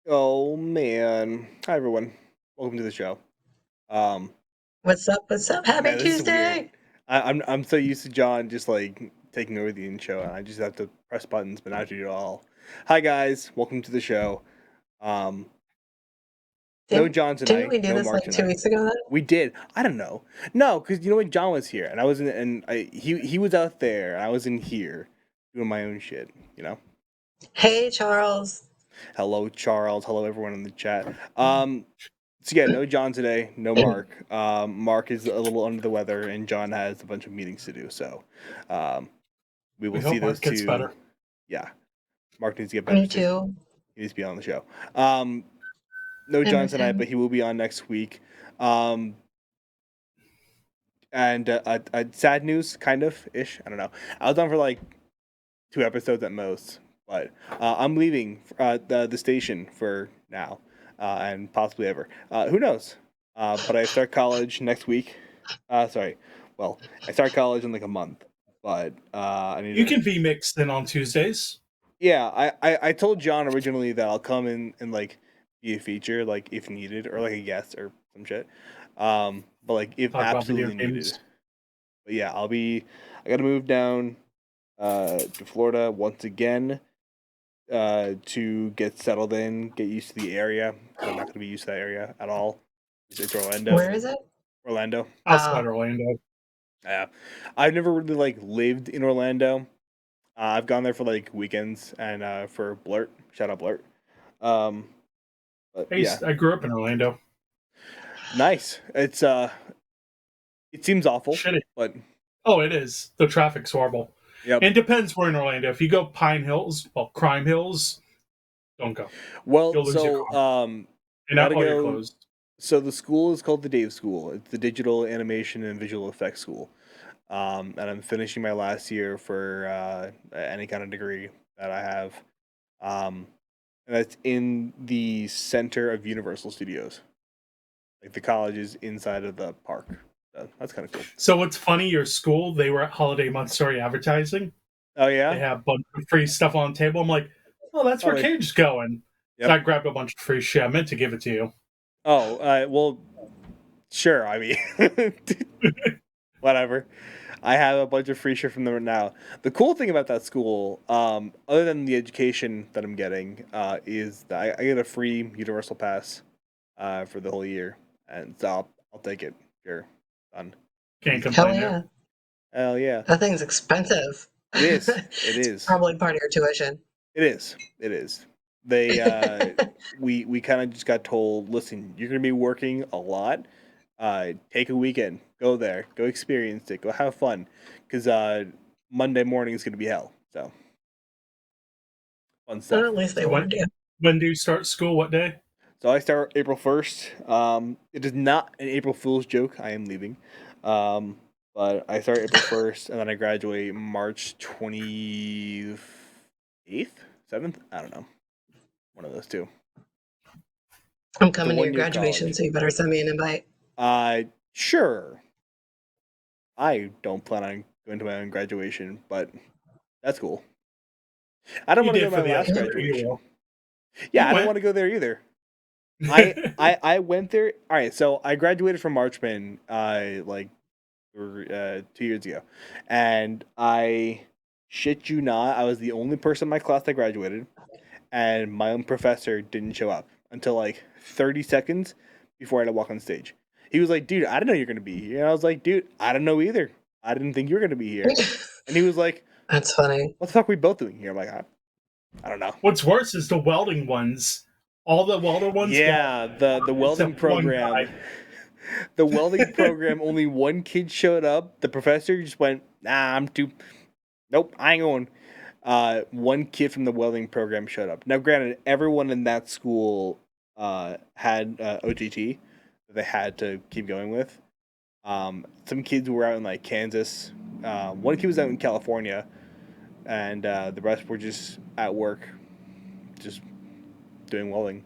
Oh man. Hi everyone. Welcome to the show. Um What's up? What's up? Happy Man, this is weird. Tuesday! I'm so used to John just like taking over the intro and I just have to press buttons but not do it all. Hi guys, welcome to the show. Um no Didn't John didn't tonight, we do no this Mark like 2 tonight. weeks ago then? We did. I don't know. No, because you know what, John was here and I wasn't and he was out there and I was in here doing my own shit, you know? Hey, Charles. Hello Charles, hello everyone in the chat. So yeah, no John today, no Mark. Mark is a little under the weather, and John has a bunch of meetings to do. So um, we will We see hope those Mark gets two. better. Yeah, Mark needs to get better Me too. too. He needs to be on the show. Um, no I John miss tonight, but him. he will be on next week. Um, and sad news, kind of ish. I don't know. I was on for like 2 episodes at most, but I'm leaving the station for now, and possibly ever. Who knows? But I start college next week. Sorry. Well, I start college in like a month, but I need You to. can be mixed in on Tuesdays. Yeah, I told John originally that I'll come in and like be a feature, like if needed, or like a guest or some shit. But like if Talk about video absolutely needed. games. But yeah, I'll be. I got to move down to Florida once again to get settled in, get used to the area because I'm not going to be used to that area at all. It's Orlando. Where is it? Orlando. Outside Oh, Orlando. Yeah, I've never really like lived in Orlando. I've gone there for like weekends and for Blurt. Shout out Blurt. Um, but yeah, I grew up in Orlando. nice. It seems awful, Shitty. but Oh, it is. The traffic's horrible. yep. And it depends where in Orlando. If you go Pine Hills, well, Crime Hills, don't go. Well, You'll lose your so car and gotta all your go. clothes. So the school is called the Dave School. It's the Digital Animation and Visual Effects School. And I'm finishing my last year for any kind of degree that I have. Um, and that's in the center of Universal Studios. Like the college is inside of the park. So that's kind of cool. So what's funny, your school, they were at Holiday Montessori advertising. Oh They yeah, have a bunch of free stuff on the table. I'm like, oh, that's where probably. Cage's going. So Yep. I grabbed a bunch of free shit. I meant to give it to you. Oh, well, sure. I mean, whatever. I have a bunch of free shit from them now. The cool thing about that school, other than the education that I'm getting, is that I get a free Universal Pass for the whole year, and so I'll take it. Sure, done, Can't easy. hell complain there. yeah. Hell yeah, That thing's expensive. it is. It It's is. probably part of your tuition. It is. It is. They we kind of just got told, listen, you're gonna be working a lot. Take a weekend, go there, go experience it, go have fun, because Monday morning is gonna be hell. So fun Well, stuff. at least they So warned you. when do you start school? What day? So I start April 1st. It is not an April Fool's joke. I am leaving. Um, but I start April 1st, and then I graduate March 28th, 7th. I don't know, one of those two. I'm It's a coming to your 1 year graduation, college. so you better send me an invite. Sure. I don't plan on going to my own graduation, but that's cool. I don't You want to go did to my for the last other two. You graduation. will. Yeah, You I don't went. want to go there either. I went there. All right, so I graduated from Marchman, like 2 years ago, and I shit you not, I was the only person in my class that graduated, and my own professor didn't show up until like 30 seconds before I had to walk on stage. He was like, "Dude, I didn't know you're gonna be here." And I was like, "Dude, I didn't know either. I didn't think you were gonna be here." And he was like, That's funny. "What the fuck are we both doing here?" I'm like, I don't know. What's worse is the welding ones. All the welder ones get Yeah, the welding except one program. guy. The welding program, only one kid showed up. The professor just went, "Nah, I'm too. Nope, I ain't going." One kid from the welding program showed up. Now, granted, everyone in that school had OGT that they had to keep going with. Some kids were out in like Kansas. One kid was out in California, and the rest were just at work, just doing welding.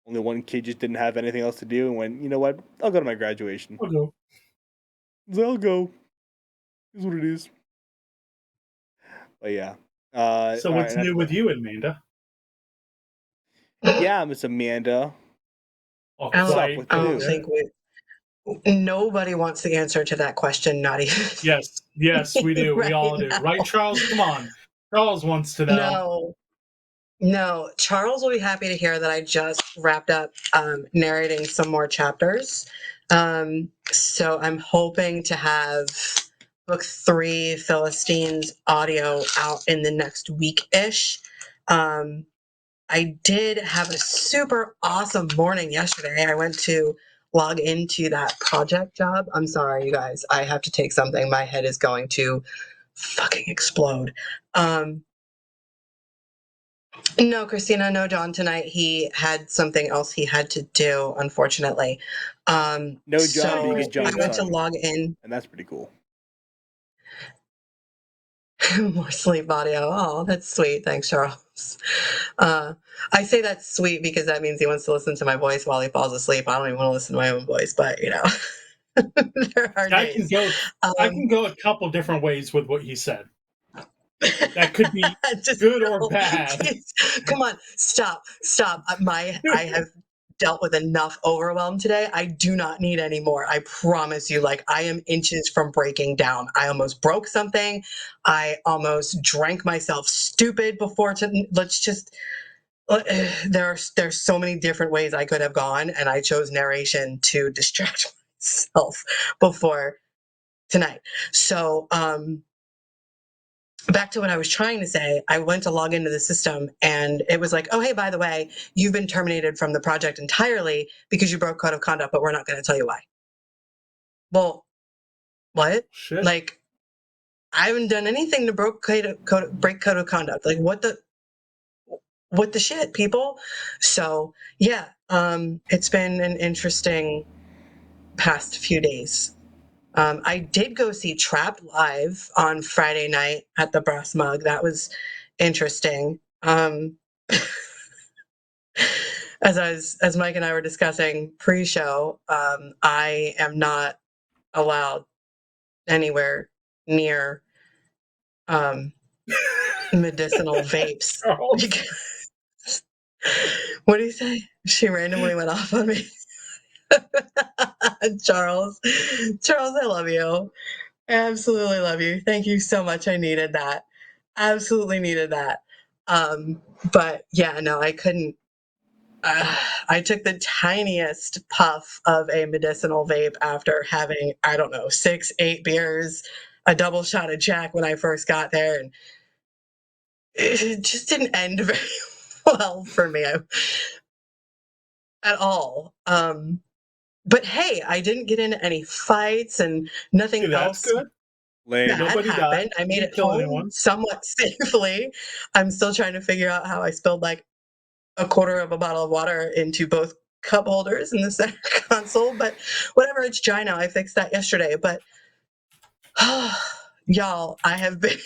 Only one kid just didn't have anything else to do and went, you know what? I'll go to my graduation. Okay. So I'll go. Is what it is. But yeah. So All right, what's enough new of with that. you, Amanda? Yeah, Miss Amanda. Oh, I don't, What's up quiet. with I don't you? think nobody wants the answer to that question, not even Yes, we do. We right all do. now. Right, Charles? Come on. Charles wants to know. No. Charles will be happy to hear that I just wrapped up narrating some more chapters. So I'm hoping to have book 3, Philistine's audio, out in the next week-ish. I did have a super awesome morning yesterday. I went to log into that project job. I'm sorry, you guys. I have to take something. My head is going to fucking explode. No, Christina, no John tonight. He had something else he had to do, unfortunately. No John, but you So get I John's went to son, log in. and that's pretty cool. More sleep audio. Oh, that's sweet. Thanks, Charles. I say that's sweet because that means he wants to listen to my voice while he falls asleep. I don't even want to listen to my own voice, but there are I can days. go. I can go a couple different ways with what he said. That could be Just good or no, bad. please. Come on, stop. I have dealt with enough overwhelm today. I do not need any more. I promise you. Like, I am inches from breaking down. I almost broke something. I almost drank myself stupid before. Let's just. There's so many different ways I could have gone, and I chose narration to distract myself before tonight. So, back to what I was trying to say, I went to log into the system and it was like, oh, hey, by the way, you've been terminated from the project entirely because you broke code of conduct, but we're not going to tell you why. Well, what? Shit. Like, I haven't done anything to break code of conduct. Like, what the shit, people? So, yeah, it's been an interesting past few days. I did go see Trapped live on Friday night at the Brass Mug. That was interesting. As Mike and I were discussing pre-show, I am not allowed anywhere near medicinal vapes. Charles. What do you say? She randomly went off on me. Charles, I love you. I absolutely love you. Thank you so much. I needed that. Absolutely needed that. But yeah, no, I couldn't. I took the tiniest puff of a medicinal vape after having, I don't know, 6, 8 beers, a double shot of Jack when I first got there, and it just didn't end very well for me at all. But hey, I didn't get into any fights and See, nothing that's else good. Lame. bad Nobody died. happened. I You made didn't it kill home anyone. somewhat safely. I'm still trying to figure out how I spilled like a quarter of a bottle of water into both cup holders in the center console, but whatever, it's dry now. I fixed that yesterday. But y'all, I have been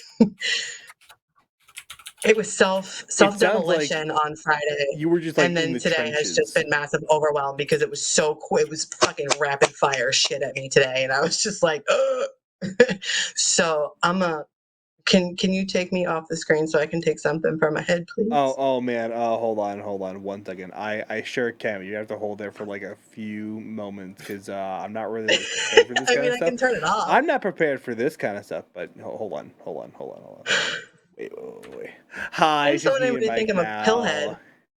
it was self It sounds like demolition on Friday. you were just like And in then the today has just trenches. been massive overwhelm because it was so it was fucking rapid fire shit at me today, and I was just like, ugh. So I'm a can you take me off the screen so I can take something for my head, please? Oh man. Hold on 1 second. I sure can. You have to hold there for like a few moments because I'm not really like prepared for this I kind mean, of I stuff. can turn it off. I'm not prepared for this kind of stuff. But hold on. Wait. Hi, I'm it's just so me unable and to think Mike I'm a now. pillhead.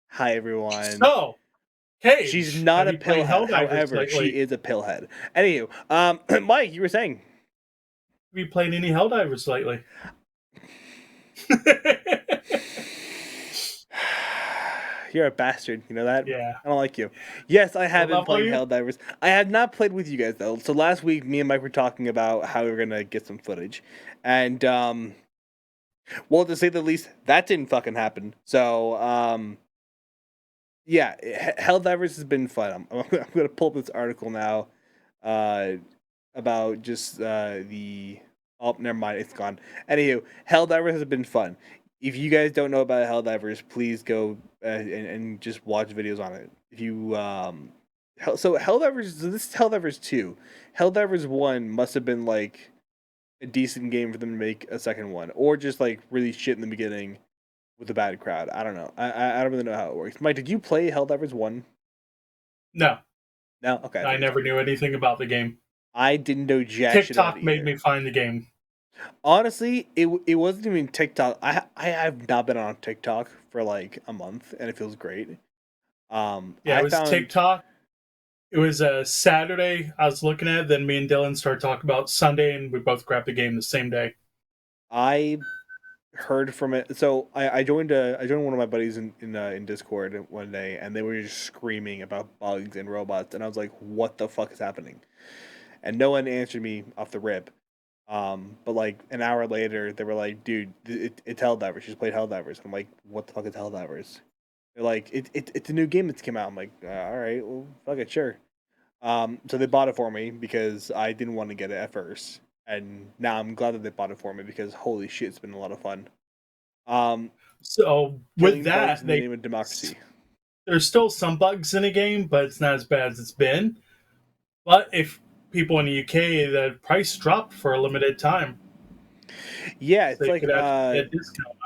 Hi everyone. So, She's Cage, not have a you played pillhead. Helldivers However, she lately? is a pillhead. Anywho, Mike, you were saying. Have you played any Helldivers lately? You're a bastard, you know that? Yeah. I don't like you. Yes, I have What been level are playing you? Helldivers. I have not played with you guys though. So last week, me and Mike were talking about how we were gonna get some footage, and well, to say the least, that didn't fucking happen. So yeah, Helldivers has been fun. I'm gonna pull up this article now, uh, about just the. Oh, never mind, it's gone. Anywho, Helldivers has been fun. If you guys don't know about Helldivers, please go and just watch videos on it. If you so Helldivers, so this is Helldivers 2. Helldivers 1 must have been like a decent game for them to make a second one, or just like really shit in the beginning with a bad crowd. I don't know. I don't really know how it works. Mike, did you play Helldivers 1? No, No? Okay, I I figured never so. knew anything about the game. I didn't know jack shit about it TikTok made either. me find the game. Honestly, it wasn't even TikTok. I have not been on TikTok for like a month, and it feels great. Yeah, it I was found TikTok. It was a Saturday. I was looking at it. Then me and Dylan started talking about Sunday, and we both grabbed the game the same day. I heard from it. So I joined one of my buddies in Discord one day, and they were just screaming about bugs and robots, and I was like, "What the fuck is happening?" And no one answered me off the rip. But like an hour later, they were like, "Dude, it's Helldivers. She just played Helldivers." I'm like, "What the fuck is Helldivers?" They're like, "It's a new game that's came out." I'm like, "All right, well, fuck it, sure." So they bought it for me because I didn't want to get it at first, and now I'm glad that they bought it for me because holy shit, it's been a lot of fun. Um, So with Killing bugs that, in the name of democracy. there's still some bugs in the game, but it's not as bad as it's been. But if people in the UK, the price dropped for a limited time, Yeah, so it's you like could actually get a discount.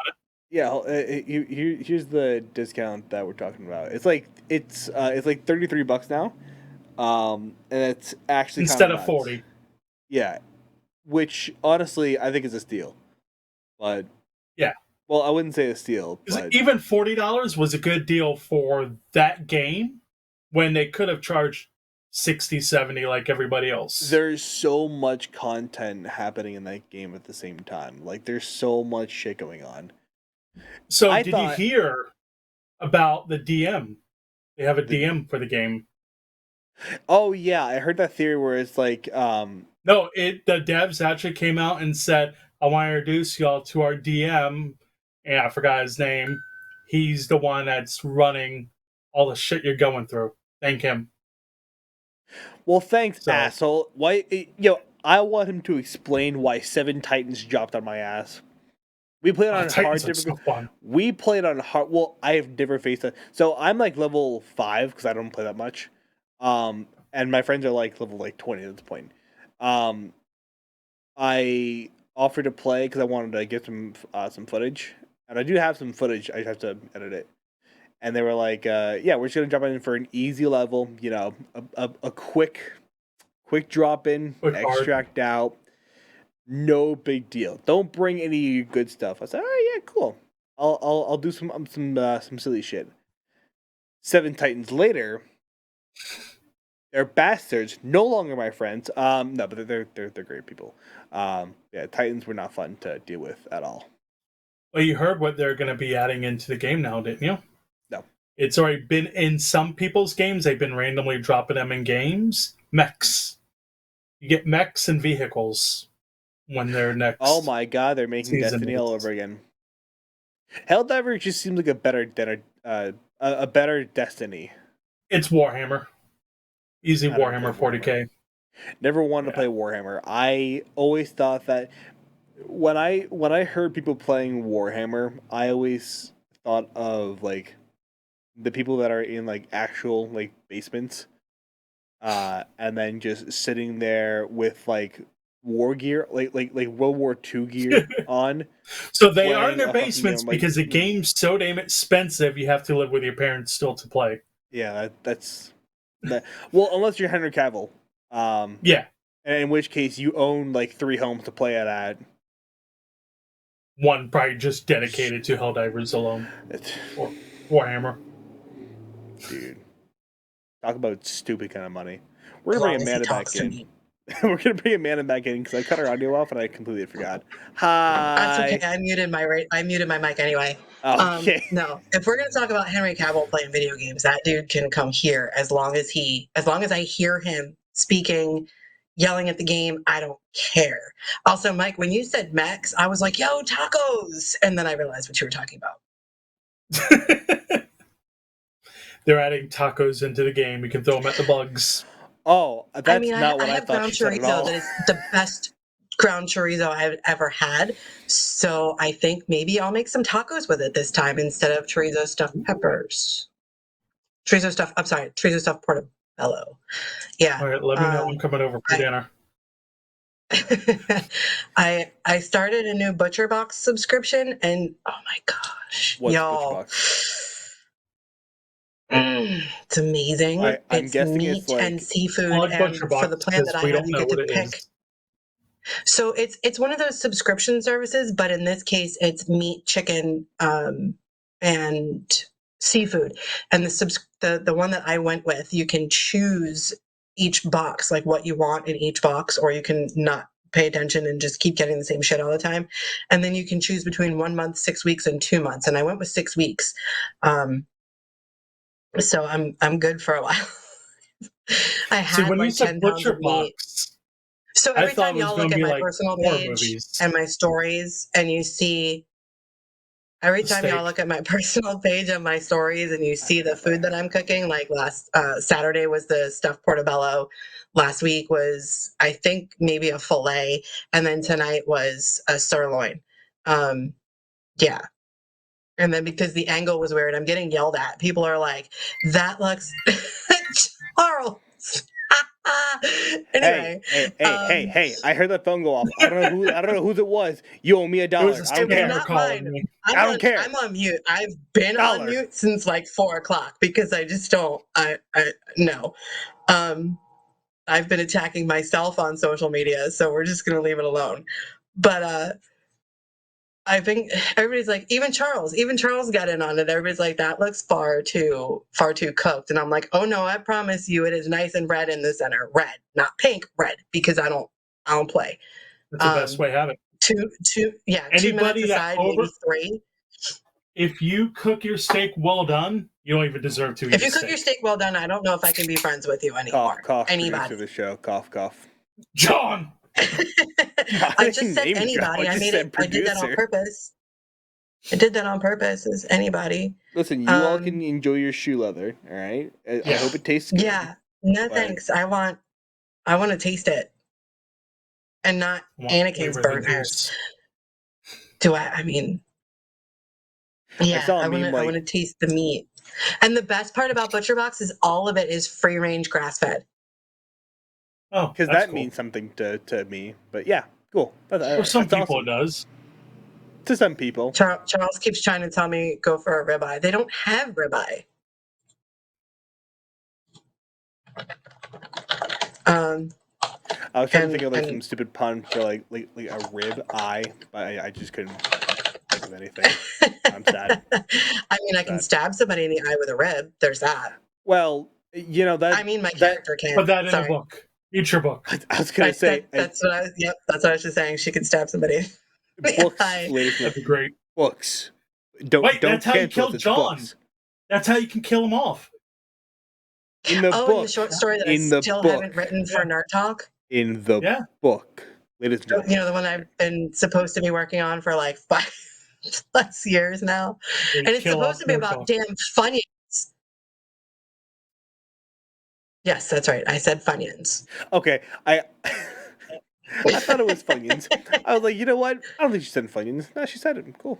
yeah. Here's the discount that we're talking about. It's like $33 now. And it's actually kind of Instead of nuts. 40. Yeah, which honestly I think is a steal. But Yeah. well, I wouldn't say a steal, Because but even $40 was a good deal for that game when they could have charged 60, 70 like everybody else. there's so much content happening in that game at the same time. Like there's so much shit going on. So I did you thought hear about the DM? They have a the DM for the game. oh yeah, I heard that theory where it's like No, the devs actually came out and said, I want to introduce y'all to our DM, and I forgot his name. He's the one that's running all the shit you're going through. Thank him. well, thanks, So asshole. Why, I want him to explain why Seven Titans dropped on my ass. We played on hard Titans are so difficult. fun. We played on hard. Well, I have never faced that. So I'm like level 5 because I don't play that much. And my friends are like level like 20 at this point. Um, I offered to play because I wanted to get some footage, and I do have some footage. I just have to edit it. And they were like, "Yeah, we're just gonna drop in for an easy level. A quick drop in, Quick hard. extract out, no big deal. Don't bring any good stuff." I said, "All right, yeah, cool. I'll do some silly shit." Seven Titans later, they're bastards, no longer my friends. No, but they're great people. Yeah, Titans were not fun to deal with at all. Well, you heard what they're going to be adding into the game now, didn't you? No. It's already been in some people's games. They've been randomly dropping them in games. Mechs. You get mechs and vehicles when their Oh next my god, they're making season Destiny all is. over again. Helldiver just seems like a better Destiny. It's Warhammer. Easy I never Warhammer played Warhammer. 40K. Never wanted to Yeah. play Warhammer. I always thought that when I heard people playing Warhammer, I always thought of like the people that are in like actual like basements, and then just sitting there with like war gear, like World War II gear on, So they are in playing their a fucking game. basements I'm like, because the game's so damn expensive you have to live with your parents still to play. yeah, that's that. Well, unless you're Henry Cavill, um, Yeah. and in which case you own like 3 homes to play it at. One probably just dedicated to Helldivers alone. It's, Or Warhammer. dude, talk about stupid kind of money. We're As gonna bring long as he Amanda back talks to in. me. We're gonna bring Amanda back in because I cut her audio off and I completely forgot. That's okay. Hi. I muted my mic anyway. Okay. No, if we're gonna talk about Henry Cavill playing video games, that dude can come here as long as I hear him speaking, yelling at the game. I don't care. Also, Mike, when you said Max, I was like, "Yo, tacos," and then I realized what you were talking about. They're adding tacos into the game. You can throw them at the bugs. Oh, I that's mean, not I what I have thought ground she said at chorizo all. that is the best ground chorizo I've ever had. So I think maybe I'll make some tacos with it this time instead of chorizo stuffed peppers. Chorizo stuffed portobello. Yeah. All right, let me know. I'm coming over for I, dinner. I started a new Butcher Box subscription, and oh my gosh, What's Butcher y'all, Box? it's amazing. I'm It's guessing it's meat and like seafood, Plug and Butcher for the Box plan because that I we have, don't you know get to what it pick. is. So it's one of those subscription services, but in this case, it's meat, chicken, and seafood. And the one that I went with, you can choose each box, like what you want in each box, or you can not pay attention and just keep getting the same shit all the time. And then you can choose between 1 month, 6 weeks, and 2 months. And I went with 6 weeks. So I'm good for a while. I See, had when you like said 10 pounds Butcher of meat. Box, So I every thought time it was y'all going look to at be my like personal horror page movies. and my stories, and you see every The time y'all steak. look at my personal page and my stories, and you see the food that I'm cooking, like last Saturday was the stuffed portobello. Last week was, I think, maybe a filet, and then tonight was a sirloin. Yeah. And then because the angle was weird, I'm getting yelled at. People are like, "That looks Charles." Anyway, Hey! I heard that phone go off. I don't know whose it was. You owe me It was $1. a I don't it was care. scammer not calling mine. me. I don't care. I'm on mute. I've been on Dollar. mute since like 4 o'clock because I just don't. I no. I've been attacking myself on social media, so we're just gonna leave it alone. But I think everybody's like, even Charles got in on it. Everybody's like, that looks far too cooked. And I'm like, oh no, I promise you it is nice and red in the center. Red, not pink, red, because I don't play. That's the best way to have it. 2 minutes Anybody that aside, maybe 3. if you cook your steak well done, you don't even deserve to eat If a you cook your steak well done, I don't know if I can be friends with you anymore. Cough, producer Anybody. of the show. Cough. John! I just said Name drop. anybody. I just said I did that on producer. purpose. I did that on purpose. As anybody. Listen, you all can enjoy your shoe leather, all right? I hope it tastes good. Yeah. No but thanks. I want to taste it, and not Anakin's burnt hairs. Do I? I mean, yeah. saw a I meme, want to taste the meat. And the best part about Butcher Box is all of it is free range grass fed. Oh, because that's that cool. means something to me. But yeah, cool. For some that's people, awesome. it does. To some people. Charles keeps trying to tell me go for a ribeye. They don't have ribeye. I was trying to think of like some stupid pun for like a rib eye, but I just couldn't think of anything. I'm sad. I mean, I can stab somebody in the eye with a rib. There's that. Well, you know that. I mean, my character can. Put that in a book. Eat your book. I was gonna say that's what I was. Yep, that's what I was just saying. She can stab somebody. Books, ladies. That'd be great. Books. Wait, don't that's how you kill John. Books. That's how you can kill him off. In the book. In the short story that I still haven't written for Nerd Talk. In the book, ladies and gentlemen. You know, the one I've been supposed to be working on for like 5+ years now, and it's supposed to be about damn Funyuns. Yes, that's right. I said Funyuns. Okay, I thought it was Funyuns. I was like, you know what? I don't think she said Funyuns. No, she said it. Cool.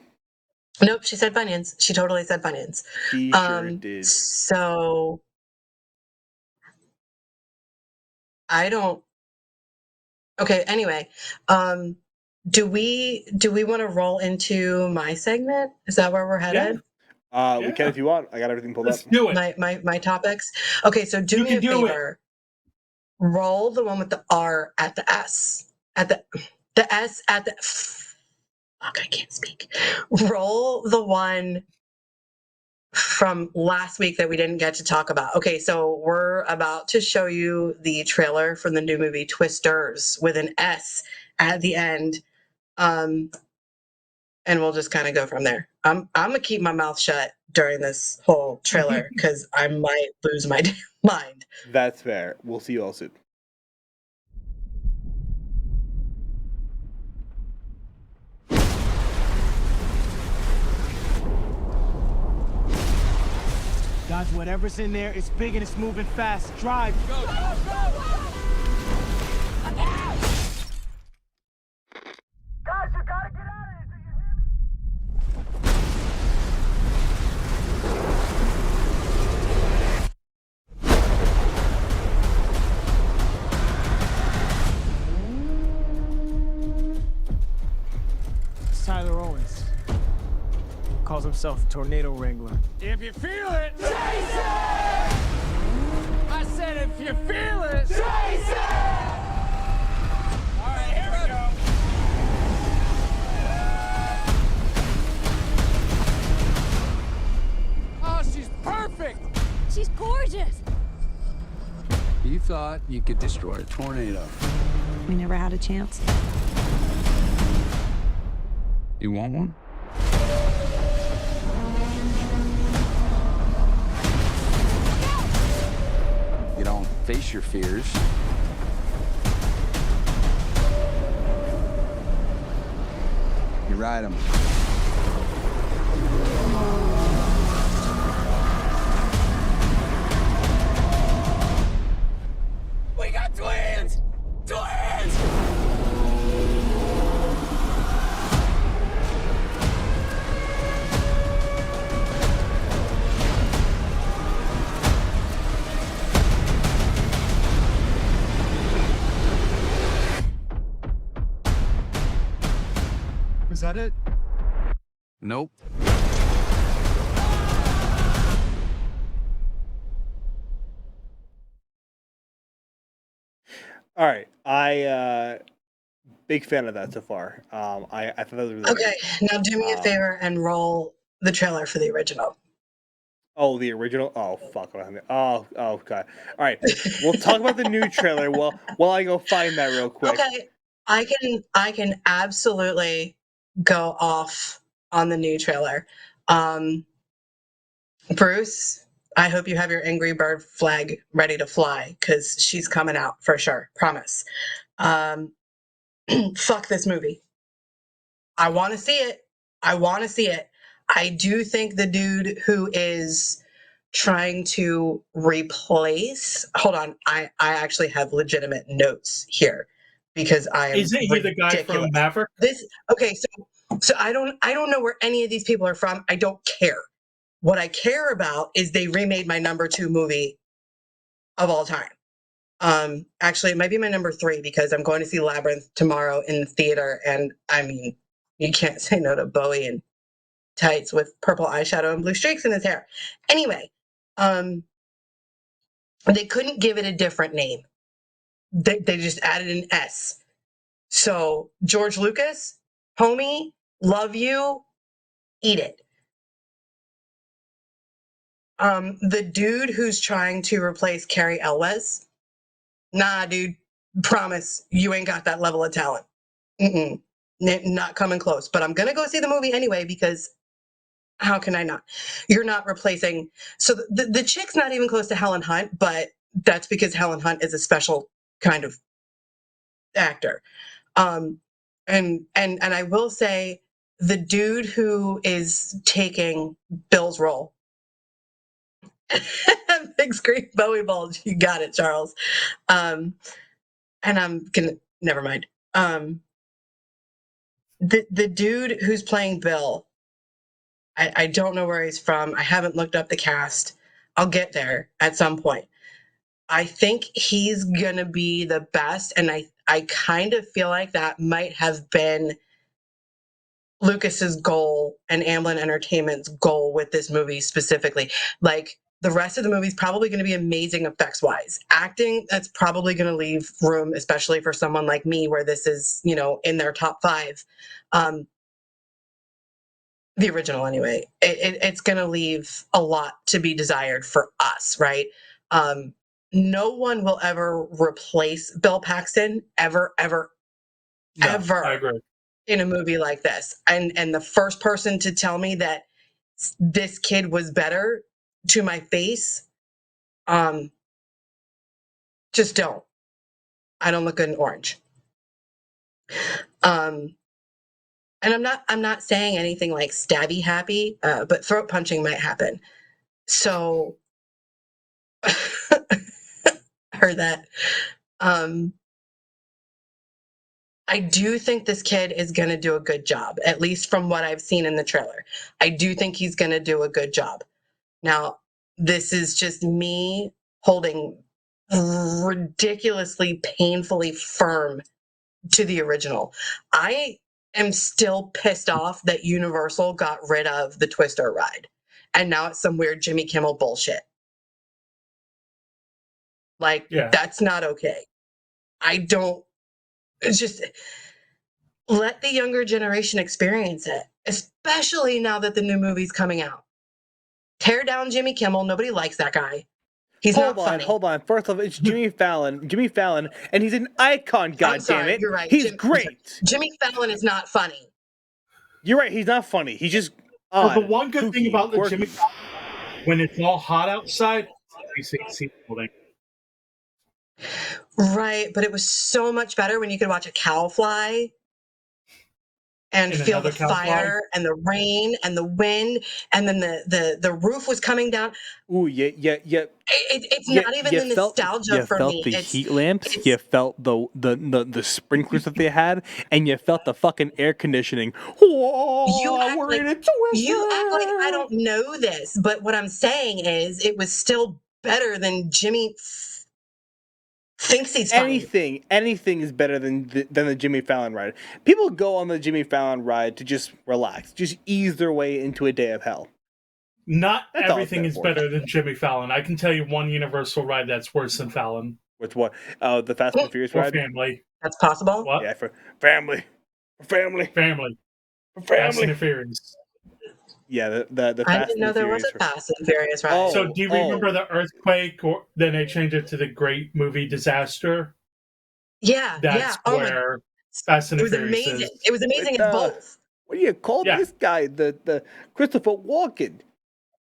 Nope, she said Funyuns. She totally said Funyuns. She sure did. So I don't. Okay. Anyway, do we want to roll into my segment? Is that where we're headed? We can if you want. I got everything pulled Let's up. Do it. My topics. Okay, so do me a favor. Roll the one with the R at the S. At the S at the. Fuck, I can't speak. Roll the one from last week that we didn't get to talk about. Okay, so we're about to show you the trailer for the new movie Twisters with an S at the end. And we'll just kind of go from there. I'm gonna keep my mouth shut during this whole trailer because I might lose my mind. That's fair. We'll see you all soon. Dodge whatever's in there. It's big and it's moving fast. Drive. Go. Go, go, go. Guys, you gotta get out of here. Do you hear me? calls himself the Tornado Wrangler. If you feel it, chase it! I said if you feel it, chase it! All right, here we go. Oh, she's perfect! She's gorgeous. You thought you could destroy a tornado. We never had a chance. You want one? You don't face your fears. You ride them. We got twins! Twins! Is that it? Nope. All right, I big fan of that so far. I thought that was really Okay, good. now do me a favor and roll the trailer for the original. Oh, the original. Oh fuck. Oh god. All right, we'll talk about the new trailer. While I go find that real quick. Okay, I can absolutely go off on the new trailer. Bruce, I hope you have your Angry Bird flag ready to fly because she's coming out for sure. Promise. Fuck this movie. I want to see it. I want to see it. I do think the dude who is trying to replace. Hold on, I actually have legitimate notes here because I am Isn't he the guy ridiculous. from Maverick? This okay, so I don't know where any of these people are from. I don't care. What I care about is they remade my number 2 movie of all time. Actually, it might be my number 3 because I'm going to see Labyrinth tomorrow in the theater, and I mean, you can't say no to Bowie in tights with purple eyeshadow and blue streaks in his hair. Anyway, they couldn't give it a different name. They just added an S. So George Lucas, homie, love you, eat it. The dude who's trying to replace Carrie Elwes, nah, dude, promise you ain't got that level of talent. Not coming close. But I'm gonna go see the movie anyway because how can I not? You're not replacing. So the chick's not even close to Helen Hunt, but that's because Helen Hunt is a special kind of actor. And I will say the dude who is taking Bill's role. Big screen Bowie bulge. You got it, Charles. And I'm gonna never mind. The dude who's playing Bill, I don't know where he's from. I haven't looked up the cast. I'll get there at some point. I think he's gonna be the best, and I kind of feel like that might have been Lucas's goal and Amblin Entertainment's goal with this movie specifically. Like the rest of the movie is probably going to be amazing effects wise. Acting, that's probably going to leave room, especially for someone like me, where this is, in their top 5. The original, anyway. It's going to leave a lot to be desired for us, right? No one will ever replace Bill Paxton, ever, No, ever. I agree. In a movie like this. And the first person to tell me that this kid was better to my face, just don't. I don't look good in orange. And I'm not saying anything like stabby happy, but throat punching might happen. So heard that. I do think this kid is going to do a good job, at least from what I've seen in the trailer. I do think he's going to do a good job. Now, this is just me holding ridiculously painfully firm to the original. I am still pissed off that Universal got rid of the Twister ride. And now it's some weird Jimmy Kimmel bullshit. Like, Yeah. that's not okay. It's just, let the younger generation experience it, especially now that the new movie's coming out. Tear down Jimmy Kimmel. Nobody likes that guy. He's not funny. Hold on. First of all, it's Jimmy Fallon, and he's an icon. I'm sorry, Goddammit, you're right. he's great. Jimmy Fallon is not funny. You're right. He's not funny. He's just Well, odd. the one good thing kooky, about the quirky. Jimmy Fallon, when it's all hot outside, it's AC building. Right, but it was so much better when you could watch a cow fly and And feel the another cow fly? fire and the rain and the wind, and then the roof was coming down. Ooh, yeah. It's not even the nostalgia for me. You felt the It's heat lamps. You felt the sprinklers that they had, and you felt the fucking air conditioning. Whoa, you act we're like in a Twister. I don't know this, but what I'm saying is it was still better than Jimmy thinks he's funny. Anything is better than the Jimmy Fallon ride. People go on the Jimmy Fallon ride to just relax, just ease their way into a day of hell. Not That's all everything it's is there for. better than Jimmy Fallon. I can tell you one Universal ride that's worse than Fallon. With what? The Fast and Furious Or ride. Family. That's possible. What? Yeah, for family. Family. Fast and the Furious. Yeah, the I Fast didn't know and there was Furious. a Fast and Furious ride. Oh. So do you remember the earthquake, or then they changed it to the Great Movie Disaster? Yeah, That's yeah. Oh my, where Fast and it the was Furious amazing. is. It was amazing in But, both. What do you call Yeah. this guy? The Christopher Walken.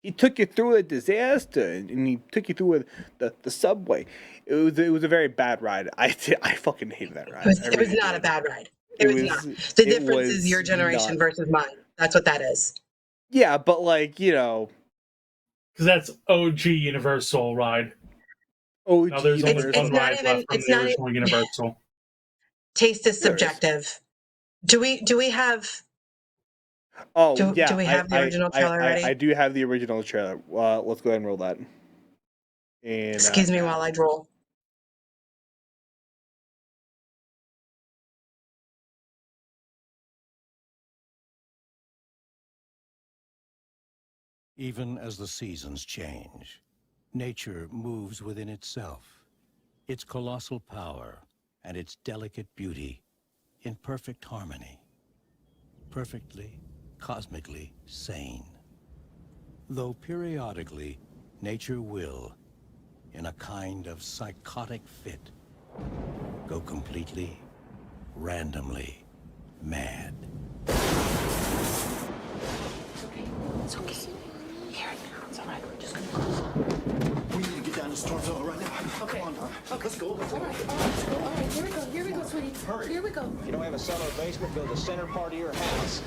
He took you through a disaster, and he took you through the subway. It was a very bad ride. I fucking hated that ride. It was not a bad ride. It was not. The difference is your generation versus mine. That's what that is. Yeah, but like, you know, Because that's OG Universal ride. OG Now there's only Universal. one ride left from the original Universal. Taste is There is. subjective. Do we have? Oh, Do yeah. we have the original trailer ready? I do have the original trailer. Let's go ahead and roll that. And, Excuse me while I drool. Even as the seasons change, nature moves within itself, its colossal power and its delicate beauty in perfect harmony, perfectly, cosmically sane. Though periodically, nature will, in a kind of psychotic fit, go completely, randomly mad. It's okay. Hear it now. It's all right. We're just gonna go. We need to get down to Stormville right now. Okay. Come on, Doc. Okay. Let's go. All right. Let's go. All right. Here we go, sweetie. Hurry. Here we go. If you don't have a cellar or basement, go to the center part of your house.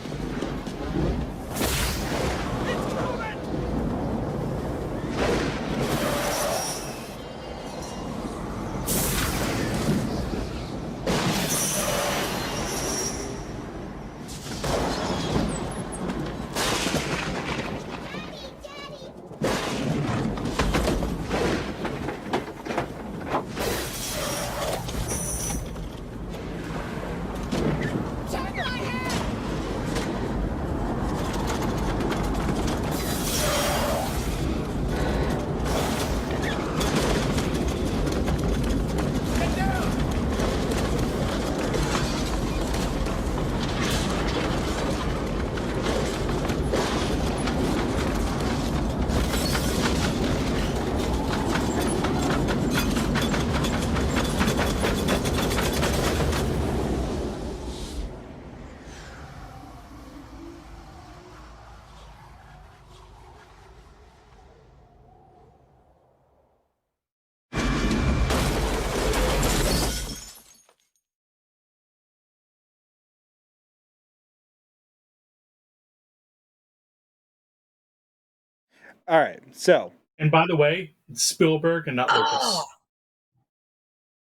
All right, so. And by the way, it's Spielberg and not Lucas. Oh.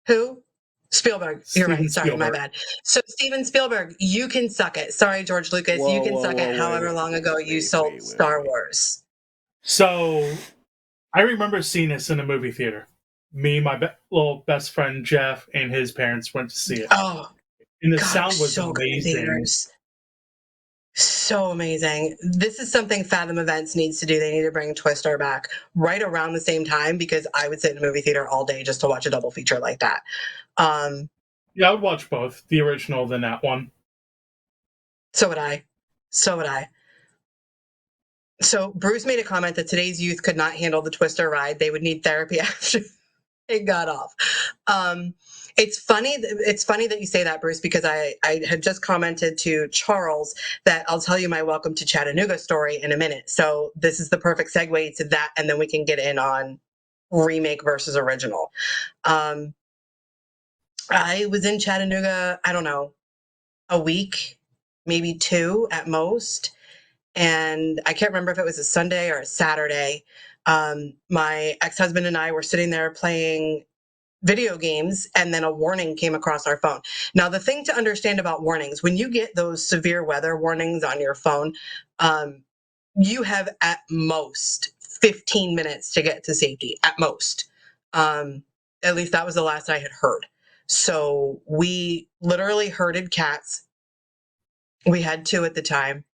Who? Spielberg. You're right. Steven Sorry, my Spielberg. bad. So Steven Spielberg, you can suck it. Sorry, George Lucas, you can suck it. However long ago you sold Star Wars. So, I remember seeing this in a movie theater. Me, my little best friend Jeff, and his parents went to see it. Oh, And the God, sound was so good in amazing. theaters. So amazing. This is something Fathom Events needs to do. They need to bring Twister back right around the same time, because I would sit in a movie theater all day just to watch a double feature like that. Yeah, I would watch both, the original then that one. So would I. So would I. So Bruce made a comment that today's youth could not handle the Twister ride. They would need therapy after it got off. It's funny. It's funny that you say that, Bruce, because I had just commented to Charles that I'll tell you my welcome to Chattanooga story in a minute. So this is the perfect segue to that, and then we can get in on remake versus original. I was in Chattanooga, I don't know, a week, maybe 2 at most, and I can't remember if it was a Sunday or a Saturday. My ex-husband and I were sitting there playing video games, and then a warning came across our phone. Now, the thing to understand about warnings, when you get those severe weather warnings on your phone, you have at most 15 minutes to get to safety, at most. At least that was the last I had heard. So we literally herded cats. We had 2 at the time.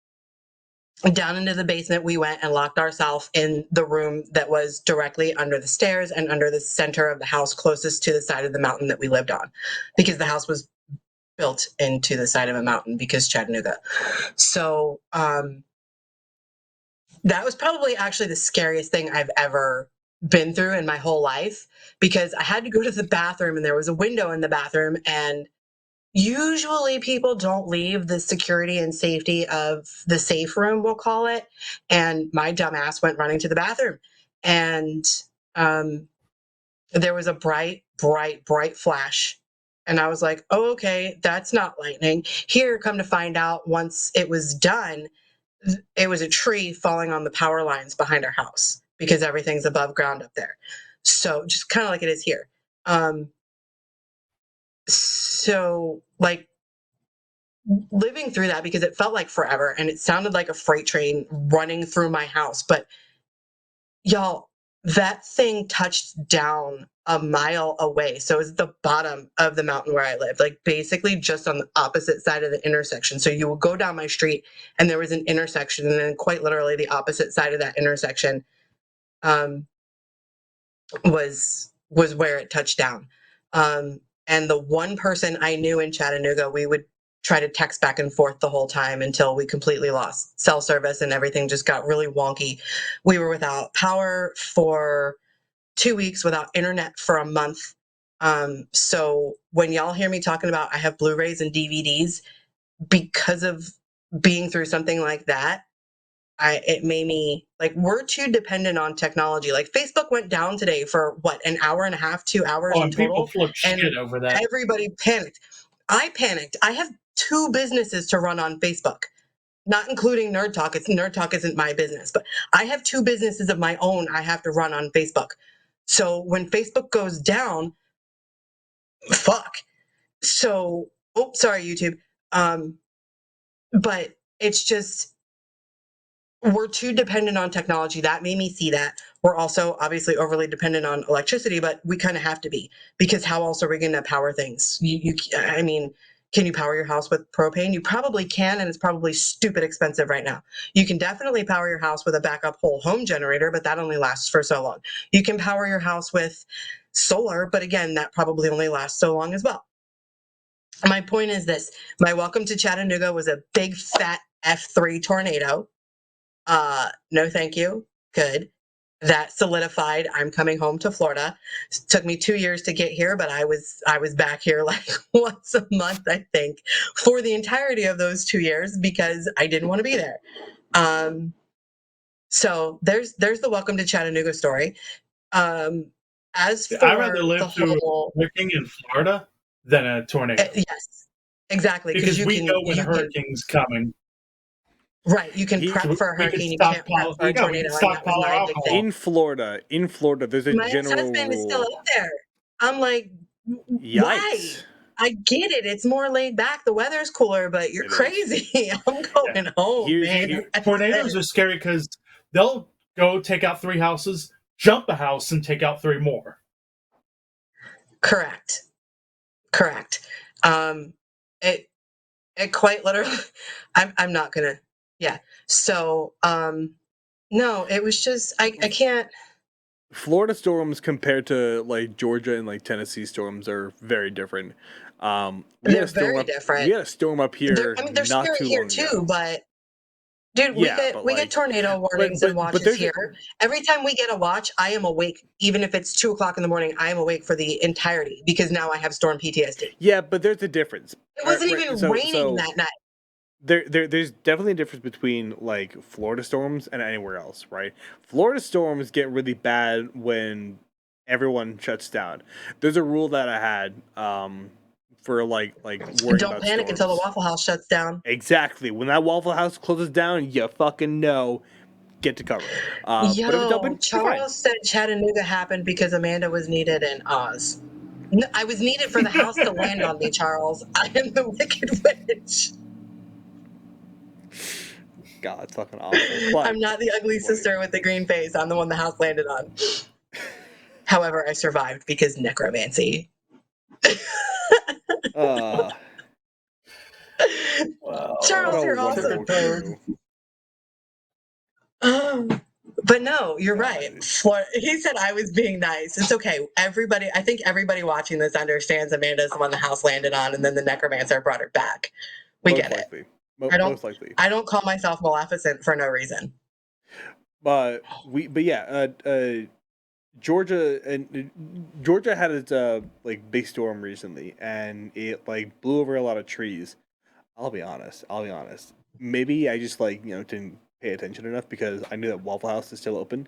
Down into the basement we went and locked ourselves in the room that was directly under the stairs and under the center of the house closest to the side of the mountain that we lived on, because the house was built into the side of a mountain, because Chattanooga. So that was probably actually the scariest thing I've ever been through in my whole life, because I had to go to the bathroom and there was a window in the bathroom, and usually people don't leave the security and safety of the safe room, we'll call it. And my dumbass went running to the bathroom, and there was a bright, bright, bright flash. And I was like, oh, okay, that's not lightning. Here, come to find out, once it was done, it was a tree falling on the power lines behind our house, because everything's above ground up there. So just kind of like it is here. So like, living through that, because it felt like forever and it sounded like a freight train running through my house. But y'all, that thing touched down a mile away. So it's the bottom of the mountain where I lived, like basically just on the opposite side of the intersection. So you would go down my street and there was an intersection, and then quite literally the opposite side of that intersection was where it touched down. And the one person I knew in Chattanooga, we would try to text back and forth the whole time until we completely lost cell service and everything just got really wonky. We were without power for 2 weeks, without internet for a month. So when y'all hear me talking about I have Blu-rays and DVDs, because of being through something like that, it made me like, we're too dependent on technology. Like Facebook went down today for what, an hour and a half, 2 hours Oh, in and people total, flip and shit over that. everybody panicked. I panicked. I have 2 businesses to run on Facebook, not including Nerd Talk. Nerd Talk isn't my business, but I have 2 businesses of my own I have to run on Facebook. So when Facebook goes down, fuck. So, oh, sorry, YouTube. But it's just, we're too dependent on technology. That made me see that. We're also obviously overly dependent on electricity, but we kind of have to be, because how else are we going to power things? I mean, can you power your house with propane? You probably can, and it's probably stupid expensive right now. You can definitely power your house with a backup whole home generator, but that only lasts for so long. You can power your house with solar, but again, that probably only lasts so long as well. My point is this: my welcome to Chattanooga was a big fat F3 tornado. No, thank you. Good. That solidified I'm coming home to Florida. It took me 2 years to get here, but I was back here like once a month, I think, for the entirety of those 2 years, because I didn't want to be there. So there's the welcome to Chattanooga story. As for I'd rather live the through whole, a hurricane in Florida than a tornado. yes, exactly, Because you we can know when a hurricane's coming. right, you can He- prep for a We could hurracane, you can't prep stockpile. for a Yeah, we could tornado, and that was stockpile not our a big alcohol. thing. in Florida, there's a My general ex-husband is still rule. up there. I'm like, why? Yikes! I get it. It's more laid back. The weather's cooler, but you're It is. crazy. I'm going home, man. Tornadoes are scary because they'll go take out 3 houses, jump a house, and take out 3 more. Correct. It quite literally. I'm not gonna. Yeah. So, no, it was just I can't. Florida storms compared to like Georgia and like Tennessee storms are very different. We had They're a storm very up. different. We had a storm up here I mean, they're not scary too here long too, ago. but dude, Yeah, but we get like, tornado warnings but and but watches there's a, here. Every time we get a watch, I am awake. Even if it's 2 o'clock in the morning, I am awake for the entirety because now I have storm PTSD. yeah, but there's a difference. It wasn't Right, even so raining that night. there's definitely a difference between like Florida storms and anywhere else, right? Florida storms get really bad when everyone shuts down. There's a rule that I had for like worrying Don't about panic until the storms. Waffle House shuts down. Exactly. When that Waffle House closes down, you fucking know, get to cover. But if it's Yo, open, you're fine. Charles said Chattanooga happened because Amanda was needed in Oz. No, I was needed for the house to land on me, Charles. I am the Wicked Witch. God, it's fucking awful. But I'm not the ugly sister with the green face. I'm the one the house landed on. However, I survived because necromancy. what Charles, a you're wonderful awesome. crew. But no, you're right. God. He said I was being nice. It's okay. Everybody, I think everybody watching this understands Amanda's the one the house landed on, and then the necromancer brought her back. We Most get likely. it. I don't. Most likely. I don't call myself Maleficent for no reason. But yeah, Georgia had its like big storm recently, and it like blew over a lot of trees. I'll be honest. Maybe I just like didn't pay attention enough because I knew that Waffle House is still open,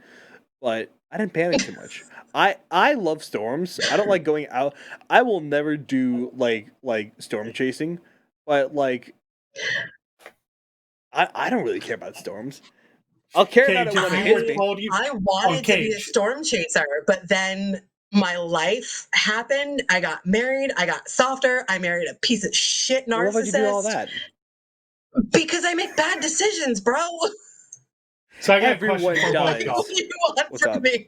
but I didn't panic too much. I love storms. I don't like going out. I will never do like storm chasing, but like I don't really care about storms. I'll care about it Cage, when if it you were hits me. told you I wanted to be a Cage, storm chaser, but then my life happened. I got married. I got softer. I married a piece of shit Why would you do all narcissist that? because I make bad decisions, bro. so I got a Everyone question for both does. y'all. What do you want What's from up? me?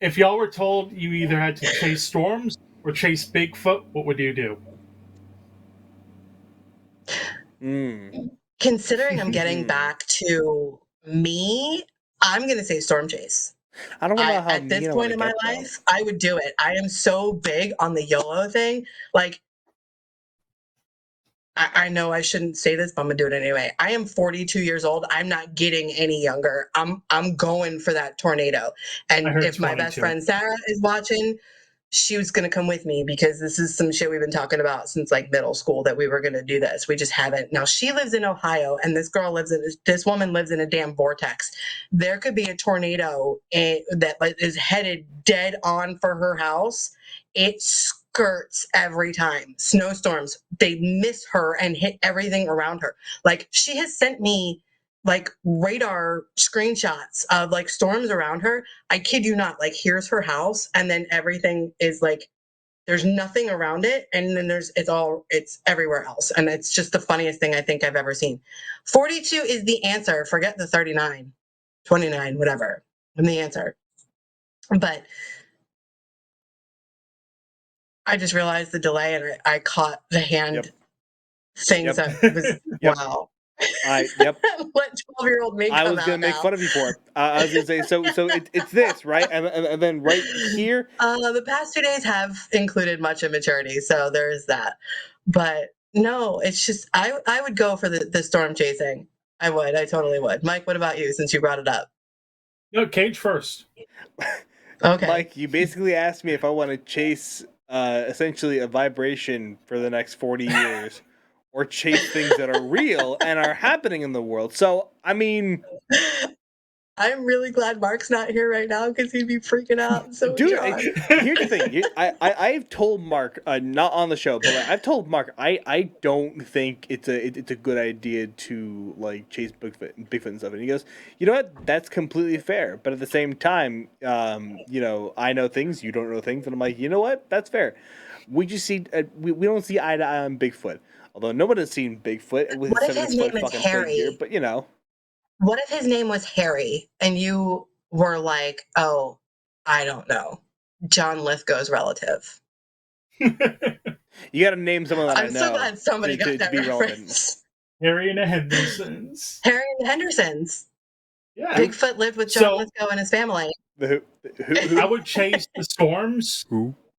If y'all were told you either had to chase storms or chase Bigfoot, what would you do? Considering I'm getting back to me, I'm gonna say storm chase. I don't know how At this mean I want point to in my get though. life, I would do it. I am so big on the YOLO thing. Like, I know I shouldn't say this, but I'm gonna do it anyway. I am 42 years old. I'm not getting any younger. I'm going for that tornado. I And heard if my best 22. friend Sarah is watching, she was gonna come with me because this is some shit we've been talking about since like middle school that we were gonna do this. We just haven't. Now she lives in Ohio, and this woman lives in a damn vortex. There could be a tornado that is headed dead on for her house. It skirts every time. Snowstorms, they miss her and hit everything around her. Like she has sent me like radar screenshots of like storms around her. I kid you not. Like here's her house, and then everything is like there's nothing around it, and then it's everywhere else, and it's just the funniest thing I think I've ever seen. 42 is the answer. Forget the 39, 29, whatever. I'm the answer. But I just realized the delay, and I caught the hand things Yep. that was Yep. wow. Yep. Let 12-year-old me I come was gonna out make now. fun of you for it. I was gonna say so it's this right, and then right here. The past 2 days have included much immaturity, so there's that. But no, it's just I would go for the storm chasing. I would. I totally would. Mike, what about you? Since you brought it up. No, Cage first. Okay. Mike, you basically asked me if I want to chase essentially a vibration for the next 40 years, or chase things that are real and are happening in the world. So I mean. I'm really glad Mark's not here right now because he'd be freaking out. So Dude, John. here's the thing. I've told Mark, not on the show, but like, I've told Mark, I don't think it's a good idea to like chase Bigfoot and stuff. And he goes, you know what? That's completely fair. But at the same time, I know things, you don't know things, and I'm like, you know what? That's fair. We just see we don't see eye to eye on Bigfoot. Although no one has seen Bigfoot with What his if his 7-foot name is fucking Harry? figure, but you know. What if his name was Harry and you were like, oh, I don't know, John Lithgow's relative? You got to name someone that I I'm so know glad somebody got to that be relevant. reference. Harry and the Hendersons. Harry and the Hendersons. Yeah. Bigfoot lived with John Lithgow and his family. I would chase the storms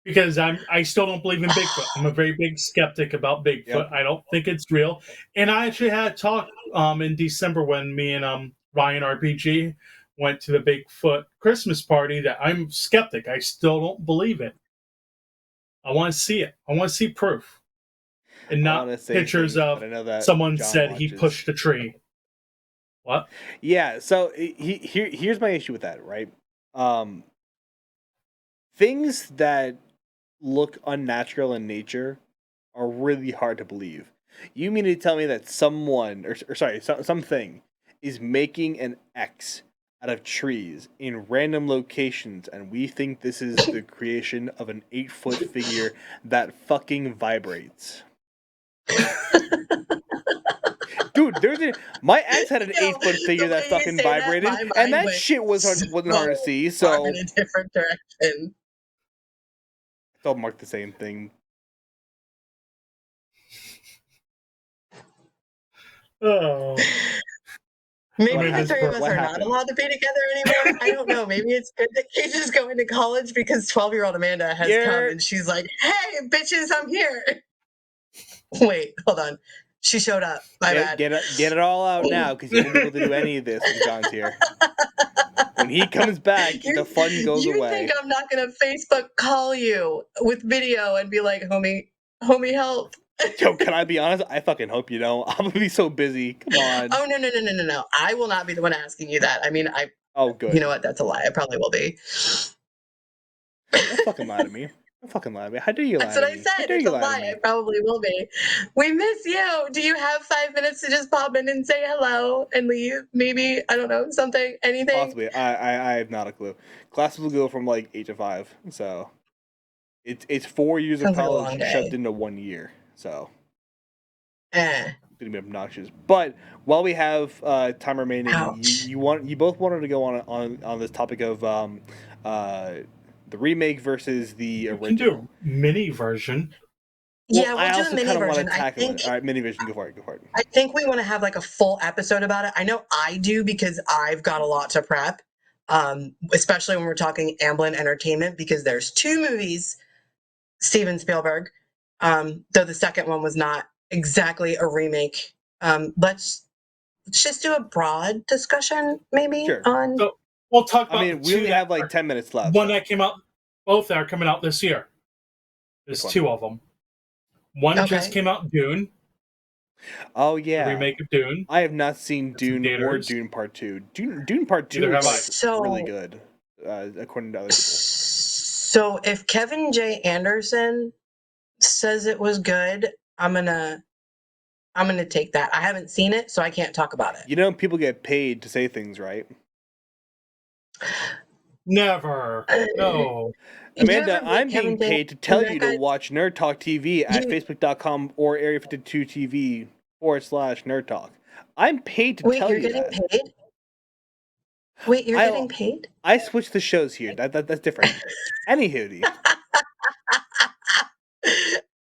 because I still don't believe in Bigfoot. I'm a very big skeptic about Bigfoot. Yep. I don't think it's real. And I actually had a talk in December when me and Ryan RPG went to the Bigfoot Christmas party that I'm skeptic. I still don't believe it. I want to see it. I want to see proof. And not pictures of someone John said he watches. pushed a tree. What? Yeah, so here's my issue with that, right? Things that look unnatural in nature are really hard to believe. You mean to tell me that someone, or sorry, something is making an X out of trees in random locations, and we think this is the creation of an 8-foot figure that fucking vibrates? Dude, my ex had an 8-foot figure that fucking vibrated, and that shit wasn't hard to see. So in a different direction. It's all marked the same thing. Oh. Maybe the three of us are not allowed to be together anymore. I don't know. Maybe it's good that Cage is going to college because 12-year-old Amanda has come and she's like, "Hey, bitches, I'm here." Wait, hold on. She showed up. My bad. Get it all out now, because you won't be able to do any of this when John's here. When he comes back, the fun goes away. You think I'm not going to Facebook call you with video and be like, homie, help. Yo, can I be honest? I fucking hope you don't. I'm going to be so busy. Come on. Oh, no. I will not be the one asking you that. I mean, Oh, good. You know what? That's a lie. I probably will be. Don't fucking lie to me. Don't fucking lie to me. How dare you lie to me? That's what I said. It's a lie. I probably will be. We miss you. Do you have 5 minutes to just pop in and say hello and leave? Maybe, I don't know, something, anything? Possibly. I have not a clue. Classes will go from like 8 to 5, so it's 4 years of college shoved into 1 year, so it's gonna be obnoxious. But while we have time remaining, you both wanted to go on this topic of the remake versus the original. You can do a mini version. Yeah, we'll do a mini version. All right, mini version. Go for it. I think we want to have like a full episode about it. I know I do because I've got a lot to prep, especially when we're talking Amblin Entertainment, because there's 2 movies, Steven Spielberg, though the second one was not exactly a remake. Let's just do a broad discussion, maybe, on... So we'll talk about. I mean, we only have like 10 minutes left. One that came out, both that are coming out this year. There's 2 of them. One just came out, Dune. Oh yeah, the remake of Dune. I have not seen Dune or Dune Part 2. Dune Part 2 is really good, according to other people. So if Kevin J. Anderson says it was good, I'm gonna take that. I haven't seen it, so I can't talk about it. You know, people get paid to say things, right? Never. No. Amanda, I'm being paid to tell you to watch Nerd Talk TV at facebook.com or area52tv/Nerd Talk. I'm paid to tell you that. Wait, you're getting paid? Wait, you're getting paid? I switched the shows here. That's different. Anywho.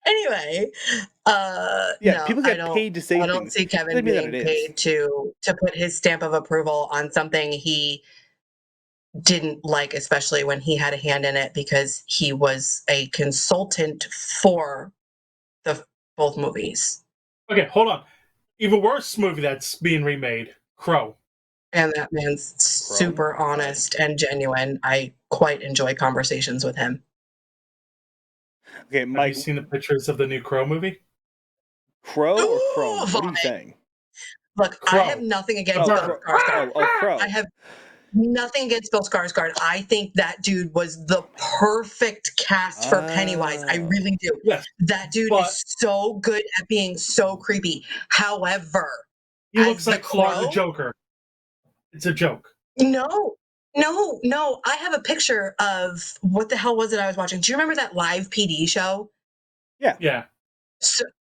Anyway, no, people get paid to say things. I don't see Kevin being paid to put his stamp of approval on something he didn't like, especially when he had a hand in it because he was a consultant for both movies. Okay, hold on. Even worse movie that's being remade, Crow. And that man's super honest and genuine. I quite enjoy conversations with him. Okay, Mike, have you seen the pictures of the new Crow movie? Crow or Crow? What are you saying? Look, Crow. I have nothing against Bill Skarsgård. Crow. I have nothing against Bill Skarsgård. I think that dude was the perfect cast for Pennywise. I really do. Yes, that dude is so good at being so creepy. However, he looks like Claw the Joker. It's a joke. No. I have a picture of what the hell was it I was watching? Do you remember that live PD show? Yeah. Yeah.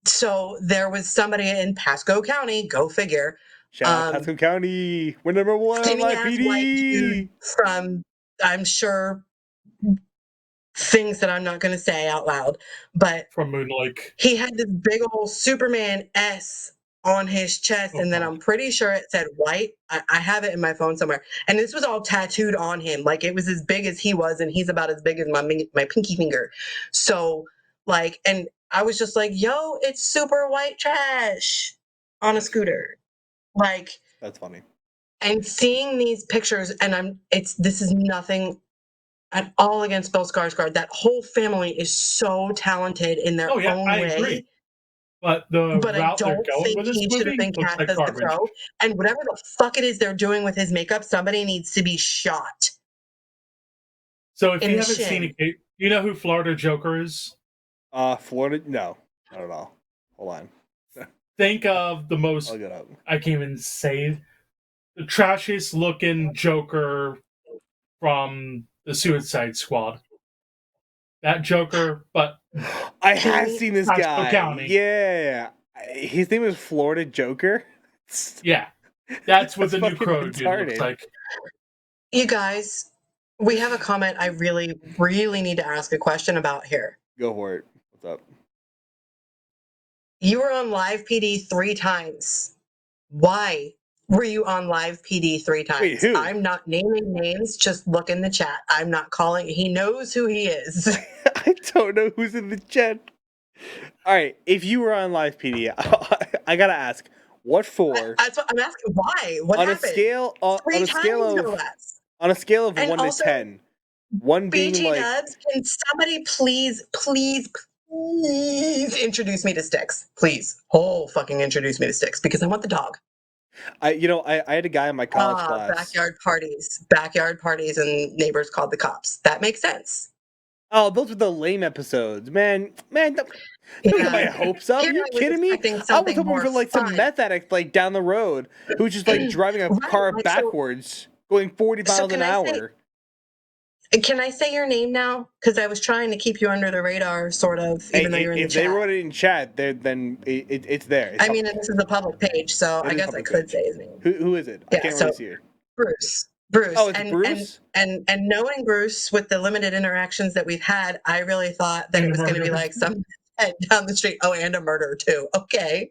So there was somebody in Pasco County, go figure. Shout out Pasco County. We're number 1 on live PD. From, I'm sure, things that I'm not going to say out loud. But from Moon Lake. He had this big old Superman S on his chest, and then I'm pretty sure it said white. I have it in my phone somewhere, and this was all tattooed on him. Like it was as big as he was, and he's about as big as my pinky finger. So like, and I was just like, "Yo, it's super white trash on a scooter." Like, That's funny. and seeing these pictures, and this is nothing at all against Bill Skarsgård. That whole family is so talented in their Oh yeah, own I way. agree. But the But I route they're don't going think with this he should have movie been looks cast like as the garbage. Crow. And whatever the fuck it is they're doing with his makeup, somebody needs to be shot. So if in you the haven't seen shin. it, you know who Florida Joker is? Florida? No, not at all. Hold on. Think of the most, I'll get up. I can't even say, the trashiest looking Joker from the Suicide Squad. That Joker, but I have seen this Pasco guy. County. Yeah. His name is Florida Joker. Yeah, that's what That's the new fucking Crow dude looks retarded. like. You guys, we have a comment I really, really need to ask a question about here. Go for it. What's up? You were on Live PD 3 times. Why were you on Live PD 3 times? Wait, who? I'm not naming names. Just look in the chat. I'm not calling. He knows who he is. I don't know who's in the chat. All right, if you were on Live PD, I gotta ask, what for? That's what I'm asking. Why? What on happened? a scale on a scale times, no of less. on a scale of And 1 also, to 10, 1 being BT like Dubs, can somebody please introduce me to Sticks? Please. Oh, fucking introduce me to Sticks because I want the dog. I had a guy in my college class. Backyard parties, and neighbors called the cops. That makes sense. Oh, those were the lame episodes, man. Don't get my hopes up. Here Are you I was kidding me? expecting I was something hoping more for like fun. some meth addict like down the road who's just like driving a Right, car like, so- backwards, going 40 So miles an hour. Can I say your name now? Because I was trying to keep you under the radar, sort of, Hey, even though you're in the if they chat. wrote it in chat, then it's there. It's I mean, this is a public page, so It I is guess I public could page. say his name. Who is it? I Yeah, can't so really see it. Bruce. Oh, it's and, Bruce? And knowing Bruce with the limited interactions that we've had, I really thought that And it was going to be murder. like some head down the street. Oh, and a murder too. Okay.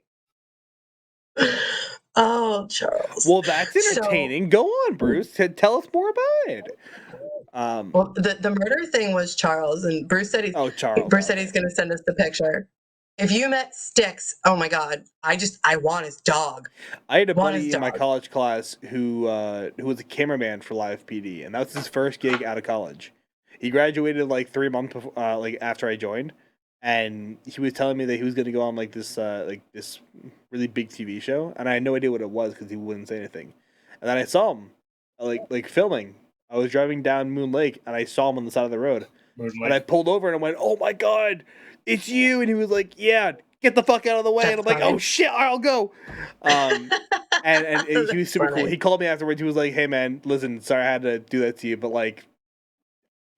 Oh, Charles. Well, that's entertaining. Go on, Bruce. Tell us more about it. Well, the murder thing was Charles, and Bruce said Charles. Bruce said he's going to send us the picture. If you met Sticks, oh my God, I want his dog. I had a buddy in my college class who was a cameraman for Live PD, and that was his first gig out of college. He graduated like 3 months before, like after I joined, and he was telling me that he was going to go on like this really big TV show, and I had no idea what it was because he wouldn't say anything. And then I saw him like filming. I was driving down Moon Lake, and I saw him on the side of the road, and I pulled over and I went, "Oh my God, it's you!" And he was like, "Yeah, get the fuck out of the way." And I'm like, "Oh shit, I'll go." And he was super cool. He called me afterwards. He was like, "Hey man, listen, sorry I had to do that to you, but like,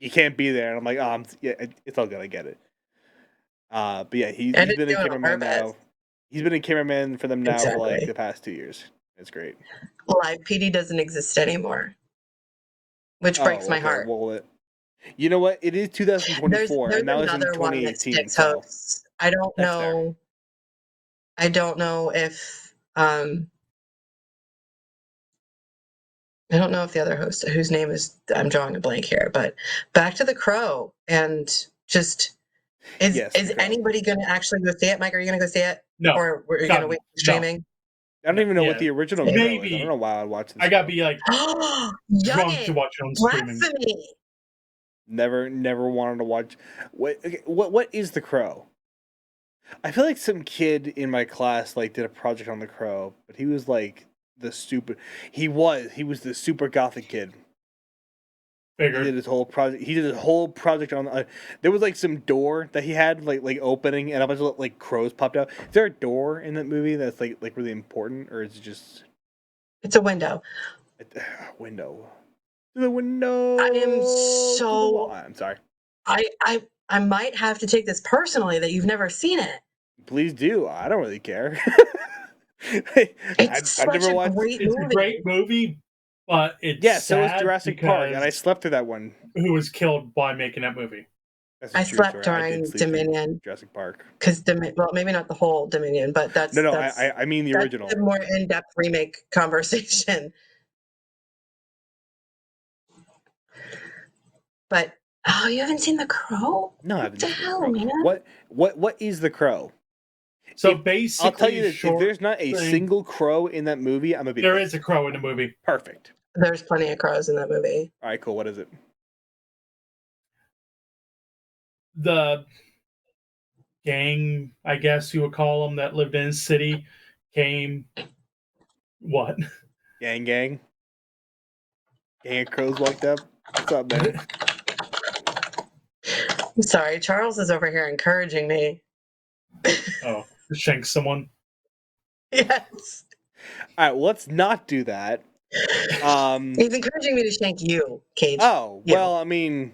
you can't be there." And I'm like, "Oh, yeah, it's all good. I get it." But yeah, he's been a cameraman now. He's been a cameraman for them now for like the past 2 years. It's great. Live PD doesn't exist anymore, which breaks my heart. Well, you know what? It is 2024, There's and that was in another one that 2018. Sticks So hosts. I don't know. I don't know if I don't know if the other host, whose name is, I'm drawing a blank here, but back to the Crow, and just is anybody going to actually go see it? Mike, are you going to go see it? No. Or are you going to wait for streaming? I don't even know what the original Crow is. I don't know why I'd watch this. I gotta be like drunk to watch it on streaming. Blasphemy! Never wanted to watch. What is the Crow? I feel like some kid in my class like did a project on the Crow, but he was like the stupid. He was the super gothic kid. Figured. He did his whole project on. There was like some door that he had like opening, and a bunch of like crows popped out. Is there a door in that movie that's like really important, or is it just? It's a window. Window. The window. I am so. I'm sorry. I might have to take this personally that you've never seen it. Please do. I don't really care. It's I've never watched. It's a great movie, but it's so was Jurassic Park, and I slept through that one. Who was killed by making that movie? That's I a true slept story. I did during sleep through Dominion Jurassic Park. because well, maybe not the whole Dominion, but No, no, that's I mean the that's original. a more in-depth remake conversation. But oh, you haven't seen The Crow? No, I What haven't the seen The hell, Crow. man? What is The Crow? So I'll basically, tell you this: if short there's not a thing- single crow in that movie, I'm gonna be there pissed. is a crow in the movie. Perfect. There's plenty of crows in that movie. All right, cool. What is it? The gang, I guess you would call them, that lived in the city came. What? Gang, gang. Gang of crows walked up. What's up, man? I'm sorry, Charles is over here encouraging me. Oh, shank someone. Yes. All right, well, let's not do that. He's encouraging me to shank you, Cage. Oh, You. well, I mean,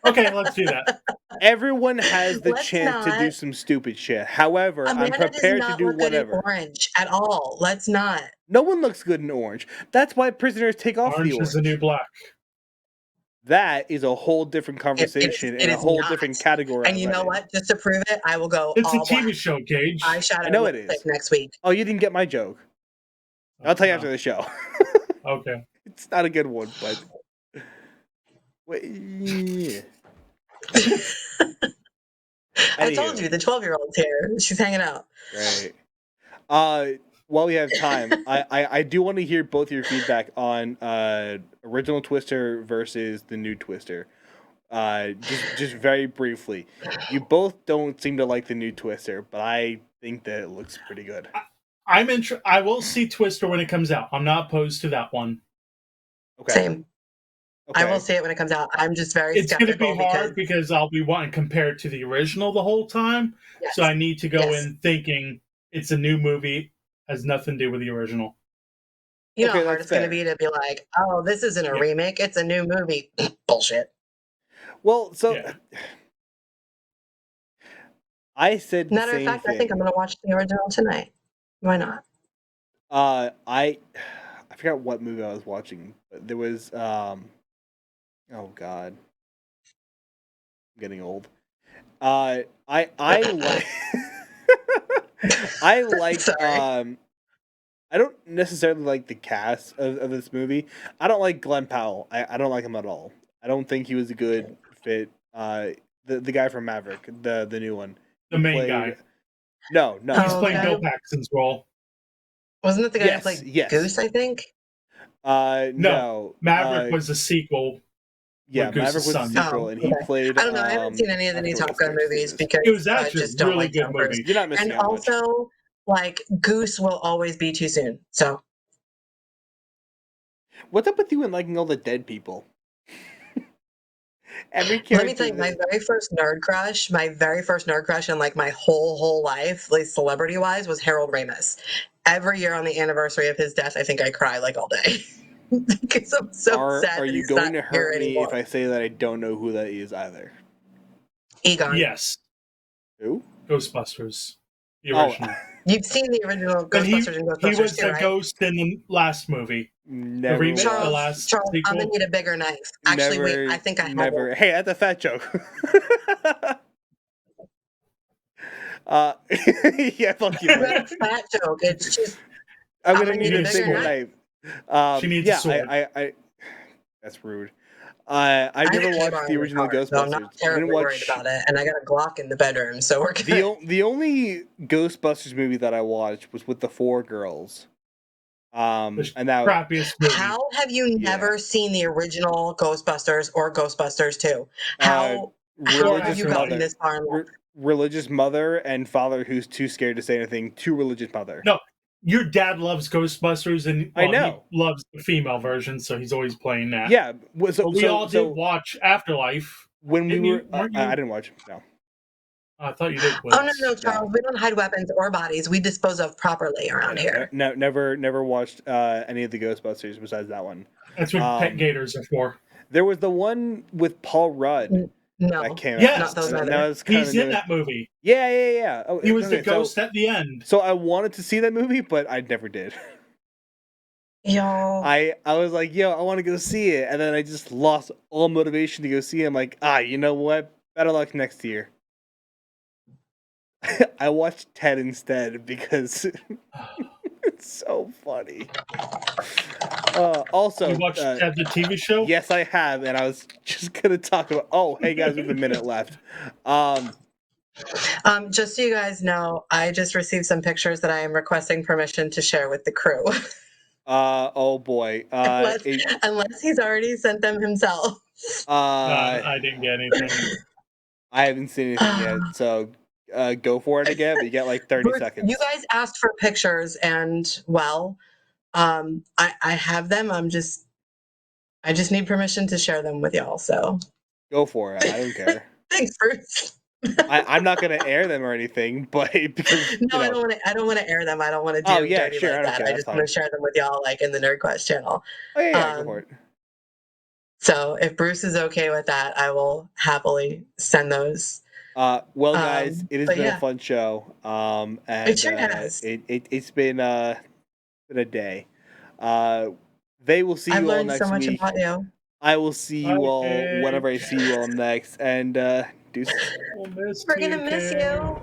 Okay, let's do that. everyone has the Let's chance to do not. some stupid shit. However, I'm Amanda does prepared to not do look good in whatever. orange at all. Let's not. No one looks good in orange. That's why prisoners take off Orange the orange. is the new black. That is a whole different conversation It and a is whole not. different category. And you know what? Just to prove it, I will go It's a all TV black. show, Gage. Eyeshadow I know it lipstick is. next week. Oh, you didn't get my joke. I'll tell you after the show. Okay. It's not a good one, but wait, yeah. I told you, the 12-year-old's here. She's hanging out. Right. While we have time, I do want to hear both your feedback on original Twister versus the new Twister. Just very briefly. You both don't seem to like the new Twister, but I think that it looks pretty good. I will see Twister when it comes out. I'm not opposed to that one. Okay. Same. Okay. I will see it when it comes out. I'm just very It's going to skeptical be hard because I'll be wanting to compare it to the original the whole time. Yes. So I need to go Yes. in thinking it's a new movie, has nothing to do with the original. You know Okay, how hard that's it's going to fair. be to be like, oh, this isn't a remake. It's a new movie. Bullshit. Well, so Yeah. I said the Matter of same fact, thing. I think I'm going to watch the original tonight. Why not? I forgot what movie I was watching, but there was oh god, I'm getting old. I like I like Sorry. I don't necessarily like the cast of this movie. I don't like Glenn Powell. I don't like him at all. I don't think he was a good fit. The guy from Maverick, the new one, The main guy. No, He's playing Bill Paxton's role. Wasn't it the guy Yes, who played yes. Goose, I think? No. Maverick was the sequel. Yeah, with Goose's Maverick was son. the sequel, and he played. I don't know. I haven't seen any of the new After Top Gun Western movies States. because It was I actually just a don't really like good jumpers. movie. You're not missing And out much. also, like, Goose will always be too soon. So, What's up with you and liking all the dead people? Every character. let me tell you, my very first nerd crush in like my whole life, like celebrity wise, was Harold Ramis. Every year on the anniversary of his death, I think I cry like all day because I'm so sad Are that you he's going not to here hurt me anymore. if I say that I don't know who that is either? Egon. Yes. Who? Ghostbusters. The Oh. original. You've seen the original But Ghostbusters and Ghostbusters he was too, the right? ghost in the last movie. Never. The remake, watched. the last Charles, I'm sequel. gonna need a bigger knife. Actually, Never, wait, I think I have never. it. Hey, that's a fat joke. Yeah, fuck you, It's not Mike. a fat joke. It's just I'm I'm gonna gonna need need a a bigger sword. knife. She needs yeah, a sword. I that's rude. I I never have a watched K-bar the in the original car, so I'm not Ghostbusters. I terribly didn't worried watch about it, and I got a Glock in the bedroom, so we're good. the only Ghostbusters movie that I watched was with the four girls. The And that crappiest movie. How have you never seen the original Ghostbusters or Ghostbusters 2? How have you gotten this far in life? Religious mother and father who's too scared to say anything to religious mother. No, your dad loves Ghostbusters, and I know. he loves the female version, so he's always playing that. Yeah, but we all did watch Afterlife. When we were, weren't you? I didn't watch. No, I thought you did. Oh no, Charles. We don't hide weapons or bodies. We dispose of properly around here. Never watched any of the Ghostbusters besides that one. That's what pet gators are for. There was the one with Paul Rudd. No, that came yes, not those out. either. He's in that movie. Yeah. Oh, he was the ghost at the end. So I wanted to see that movie, but I never did. Yo. I was like, yo, I want to go see it, and then I just lost all motivation to go see it. I'm like, you know what? Better luck next year. I watched Ted instead because it's so funny. Also, You watched Ted the TV show? yes, I have, and I was just gonna talk about. Oh, hey guys, we have a minute left. Just so you guys know, I just received some pictures that I am requesting permission to share with the crew. Oh boy. Unless he's already sent them himself. No, I didn't get anything. I haven't seen anything yet, so go for it again, but you get like 30 seconds. You guys asked for pictures, and well, I have them. I just need permission to share them with y'all. So go for it. I don't care. Thanks, Bruce. I'm not gonna air them or anything, but because no, I don't want to air them. I don't want to do dirty sure, like that. I just want to share them with y'all, like in the Nerd Quest channel. Oh yeah, go for it. So if Bruce is okay with that, I will happily send those. Well, guys, it has been a fun show. And it sure has. It's been a day. They will see you all next week. I've learned so much about you. I will see you all whenever I see you all next. And deuces. We're gonna miss you.